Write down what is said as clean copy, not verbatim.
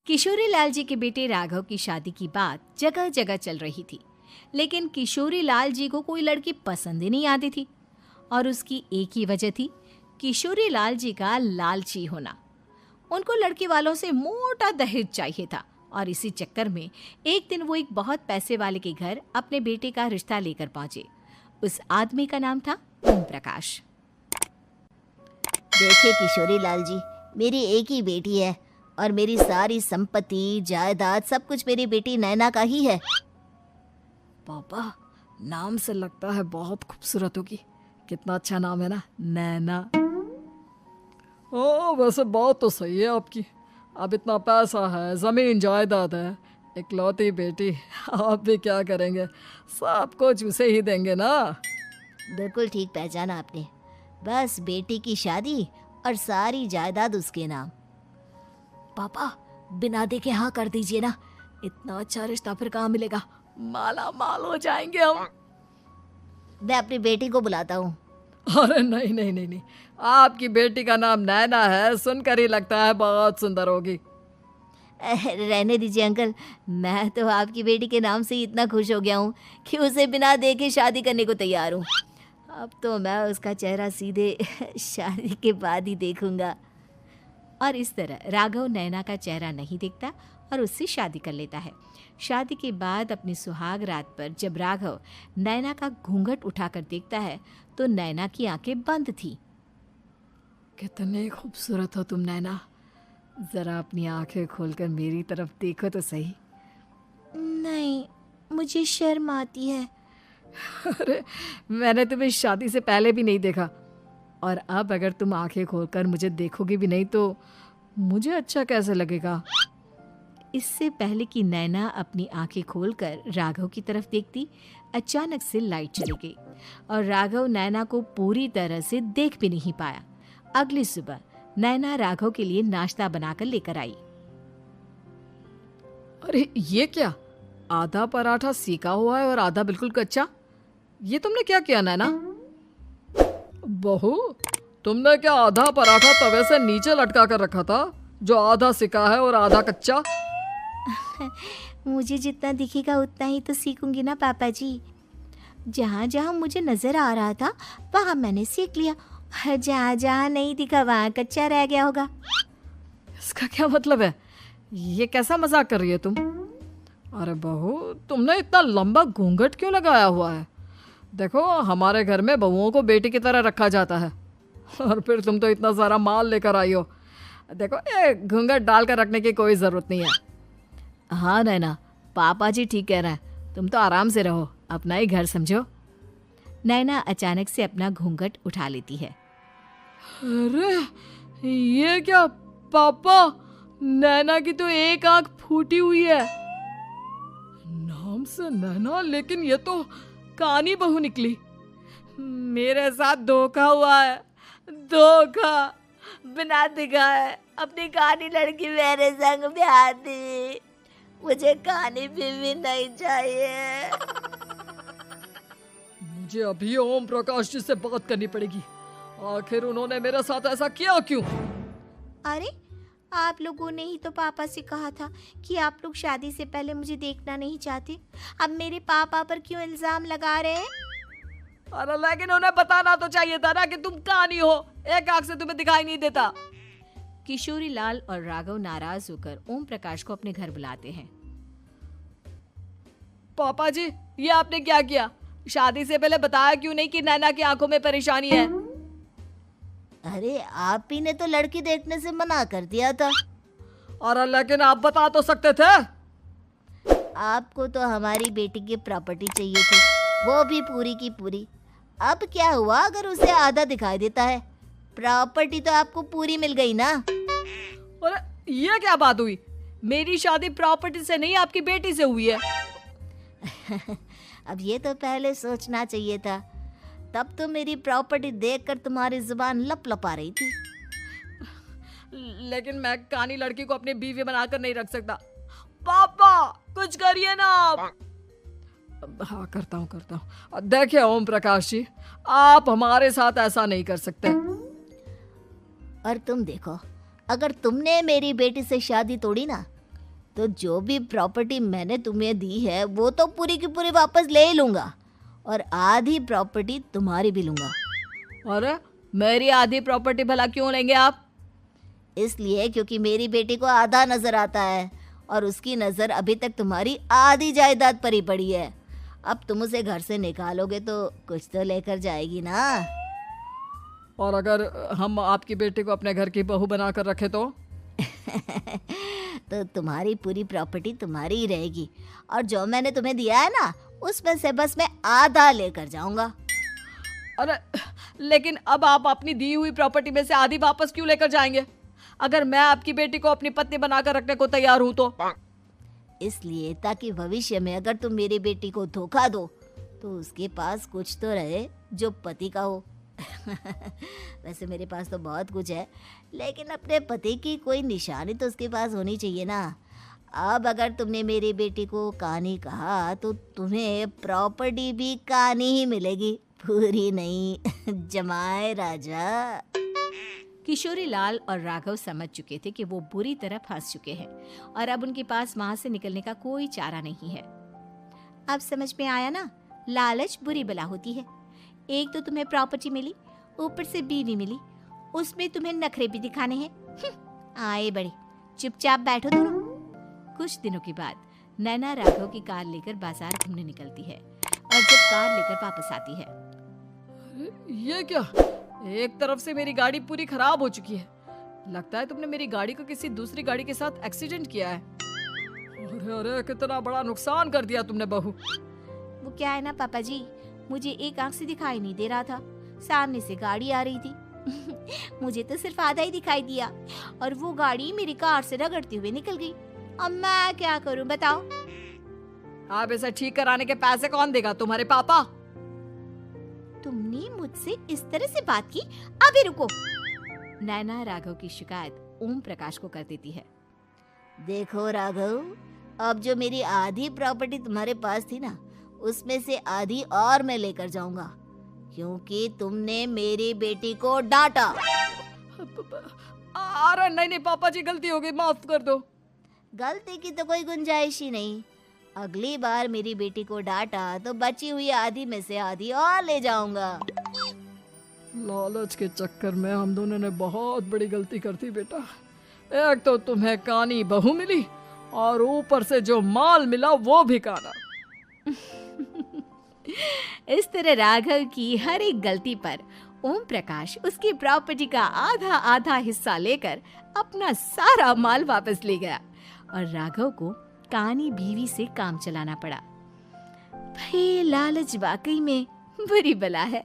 किशोरी लाल जी के बेटे राघव की शादी की बात जगह जगह चल रही थी, लेकिन किशोरी लाल जी को कोई लड़की पसंद ही नहीं आती थी। और उसकी एक ही वजह थी, किशोरी लाल जी का लालची होना। उनको लड़की वालों से मोटा दहेज चाहिए था और इसी चक्कर में एक दिन वो एक बहुत पैसे वाले के घर अपने बेटे का रिश्ता लेकर पहुंचे। उस आदमी का नाम था ओम प्रकाश। देखिए किशोरी लाल जी, मेरी एक ही बेटी है और मेरी सारी संपत्ति जायदाद सब कुछ मेरी बेटी नैना का ही है। पापा, नाम से लगता है बहुत खूबसूरत होगी। कितना अच्छा नाम है ना, नैना। ओ, वैसे बात तो सही है आपकी। अब इतना पैसा है, जमीन जायदाद है, इकलौती बेटी, आप भी क्या करेंगे? सब कुछ उसे ही देंगे ना। बिल्कुल ठीक पहचाना आपने। बस बेटी की शादी और सारी जायदाद उसके नाम। पापा, बिना देखे हाँ कर दीजिए ना। इतना अच्छा रिश्ता फिर कहाँ मिलेगा? माला माल हो जाएंगे हम। मैं अपनी बेटी को बुलाता हूँ। अरे नहीं नहीं नहीं नहीं, आपकी बेटी का नाम नैना है, सुनकर ही लगता है बहुत सुंदर होगी। रहने दीजिए अंकल, मैं तो आपकी बेटी के नाम से ही इतना खुश हो गया हूँ कि उसे बिना देखे शादी करने को तैयार हूँ। अब तो मैं उसका चेहरा सीधे शादी के बाद ही देखूंगा। और इस तरह राघव नैना का चेहरा नहीं देखता और उससे शादी कर लेता है। शादी के बाद अपनी सुहाग रात पर जब राघव नैना का घूंघट उठाकर देखता है तो नैना की आंखें बंद थी। कितने खूबसूरत हो तुम नैना, जरा अपनी आंखें खोलकर मेरी तरफ देखो तो सही। नहीं, मुझे शर्म आती है। अरे, मैंने तुम्हें शादी से पहले भी नहीं देखा और अब अगर तुम आंखें खोलकर मुझे देखोगी भी नहीं तो मुझे अच्छा कैसे लगेगा? इससे पहले कि नैना अपनी आंखें खोलकर राघव की तरफ देखती, अचानक से लाइट चली गई और राघव नैना को पूरी तरह से देख भी नहीं पाया। अगली सुबह नैना राघव के लिए नाश्ता बनाकर लेकर आई। अरे ये क्या, आधा पराठा सेका हुआ है और आधा बिल्कुल कच्चा। ये तुमने क्या किया नैना? बहू, तुमने क्या आधा पराठा तवे से नीचे लटका कर रखा था जो आधा सेका है और आधा कच्चा? मुझे जितना दिखेगा उतना ही तो सीखूंगी ना पापा जी। जहाँ जहाँ मुझे नजर आ रहा था वहाँ मैंने सीख लिया, जहाँ जहाँ नहीं दिखा वहाँ कच्चा रह गया होगा। इसका क्या मतलब है? ये कैसा मजाक कर रही है तुम? अरे बहू, तुमने इतना लंबा घूंघट क्यों लगाया हुआ है? देखो, हमारे घर में बहुओं को बेटी की तरह रखा जाता है और फिर तुम तो इतना सारा माल लेकर आई हो। देखो, ये घूंघट डालकर रखने की कोई ज़रूरत नहीं है। हाँ नैना, पापा जी ठीक कह रहे हैं, तुम तो आराम से रहो, अपना ही घर समझो। नैना अचानक से अपना घूंघट उठा लेती है। अरे ये क्या पापा, नैना की तो एक आंख फूटी हुई है। नाम से नैना, लेकिन ये तो कानी बहू निकली। मेरे साथ धोखा हुआ है, धोखा। बिना दिखाए अपनी कहानी लड़की मेरे संग ब्याह दी। मुझे कहानी भी नहीं चाहिए। मुझे अभी ओम प्रकाश जी से बात करनी पड़ेगी। आखिर उन्होंने मेरे साथ ऐसा किया क्यों? अरे, आप लोगों ने ही तो पापा से कहा था कि आप लोग शादी से पहले मुझे देखना नहीं चाहते। अब मेरे पापा पर क्यों इल्जाम लगा रहे हैं? अरे लेकिन उन्हें बताना तो चाहिए था ना कि तुम कहानी हो, एक आंख से तुम्हें दिखाई नहीं देता। किशोरी लाल और राघव नाराज होकर ओम प्रकाश को अपने घर बुलाते हैं। पापा जी, ये आपने क्या किया? शादी से पहले बताया क्यों नहीं कि नैना की आंखों में परेशानी है? अरे, आप ही ने तो लड़की देखने से मना कर दिया था। अरे लेकिन आप बता तो सकते थे। आपको तो हमारी बेटी की प्रॉपर्टी चाहिए थी, वो भी पूरी की पूरी। अब क्या हुआ अगर उसे आधा दिखाई देता है? प्रॉपर्टी तो आपको पूरी मिल गई ना। अरे ये क्या बात हुई? मेरी शादी प्रॉपर्टी से नहीं, आपकी बेटी से हुई है। अब ये तो पहले सोचना चाहिए था, तब तो मेरी प्रॉपर्टी देखकर तुम्हारी जुबान लप लपा रही थी। लेकिन मैं कानी लड़की को अपनी बीवी बनाकर नहीं रख सकता। पापा, कुछ करिए ना आप। हाँ, करता हूँ। देखिए ओम प्रकाश जी, आप हमारे साथ ऐसा नहीं कर सकते। और तुम देखो, अगर तुमने मेरी बेटी से शादी तोड़ी ना तो जो भी प्रॉपर्टी मैंने तुम्हें दी है वो तो पूरी की पूरी वापस ले ही लूँगा और आधी प्रॉपर्टी तुम्हारी भी लूँगा। अरे मेरी आधी प्रॉपर्टी भला क्यों लेंगे आप? इसलिए क्योंकि मेरी बेटी को आधा नज़र आता है और उसकी नज़र अभी तक तुम्हारी आधी जायदाद पर ही पड़ी है। अब तुम उसे घर से निकालोगे तो कुछ तो लेकर जाएगी ना। और अगर हम आपकी बेटी को अपने घर की बहू बनाकर रखे तो? तो तुम्हारी पूरी प्रॉपर्टी तुम्हारी ही रहेगी और जो मैंने तुम्हें दिया है ना उसमें से बस मैं आधा लेकर जाऊंगा। अरे लेकिन अब आप अपनी दी हुई प्रॉपर्टी में से आधी वापस क्यों लेकर जाएंगे? अगर मैं आपकी बेटी को अपनी पत्नी बनाकर रखने को तैयार हूं तो? इसलिए ताकि भविष्य में अगर तुम मेरी बेटी को धोखा दो तो उसके पास कुछ तो रहे जो पति का हो। वैसे मेरे पास तो बहुत कुछ है लेकिन अपने पति की कोई निशानी तो उसके पास होनी चाहिए ना। अब अगर तुमने मेरी बेटी को कानी कहा तो तुम्हें प्रॉपर्टी भी कानी ही मिलेगी, पूरी नहीं। जमाए राजा। किशोरी लाल और राघव समझ चुके थे कि वो बुरी तरह फंस चुके हैं और अब उनके पास वहां से निकलने का कोई चारा नहीं है। अब समझ में आया ना, लालच बुरी बला होती है। एक तो तुम्हें प्रॉपर्टी मिली, ऊपर से बीवी मिली, उसमें तुम्हें नखरे भी दिखाने हैं। आए बड़े, चुपचाप बैठो दोनों। कुछ दिनों के बाद नैना राघव की कार लेकर बाजार घूमने निकलती है और जब कार लेकर वापस आती है, ये क्या? एक तरफ से मेरी गाड़ी पूरी खराब हो चुकी है। लगता है तुमने मेरी गाड़ी को किसी दूसरी गाड़ी के साथ एक्सीडेंट किया है। अरे अरे कितना बड़ा नुकसान कर दिया तुमने बहू। वो क्या है ना पापा जी, मुझे एक आंख से दिखाई नहीं दे रहा था, सामने से गाड़ी आ रही थी। मुझे तो सिर्फ आधा ही दिखाई दिया और वो गाड़ी मेरी कार से रगड़ते हुए निकल गई। अब मैं क्या करूं बताओ? आप इसे ठीक कराने के पैसे कौन देगा? तुम्हारे पापा। तुमने मुझसे इस तरह से बात की? अभी रुको। नैना राघव की शिकायत ओम प्रकाश को कर देती है। देखो राघव, अब जो मेरी आधी प्रॉपर्टी तुम्हारे पास थी ना उसमें से आधी और मैं लेकर जाऊंगा क्योंकि तुमने मेरी बेटी को डांटा। अरे नहीं पापा जी, गलती हो गई, माफ कर दो। गलती की तो कोई गुंजाइश ही नहीं। अगली बार मेरी बेटी को डांटा तो बची हुई आधी में से आधी और ले जाऊंगा। लालच के चक्कर में हम दोनों ने बहुत बड़ी गलती कर दी बेटा। एक तो तुम्हें कानी बहू मिली और ऊपर से जो माल मिला वो भी काना। इस तरह राघव की हर एक गलती पर ओम प्रकाश उसकी प्रॉपर्टी का आधा आधा हिस्सा लेकर अपना सारा माल वापस ले गया और राघव को कानी बीवी से काम चलाना पड़ा। भाई लालच वाकई में बुरी बला है।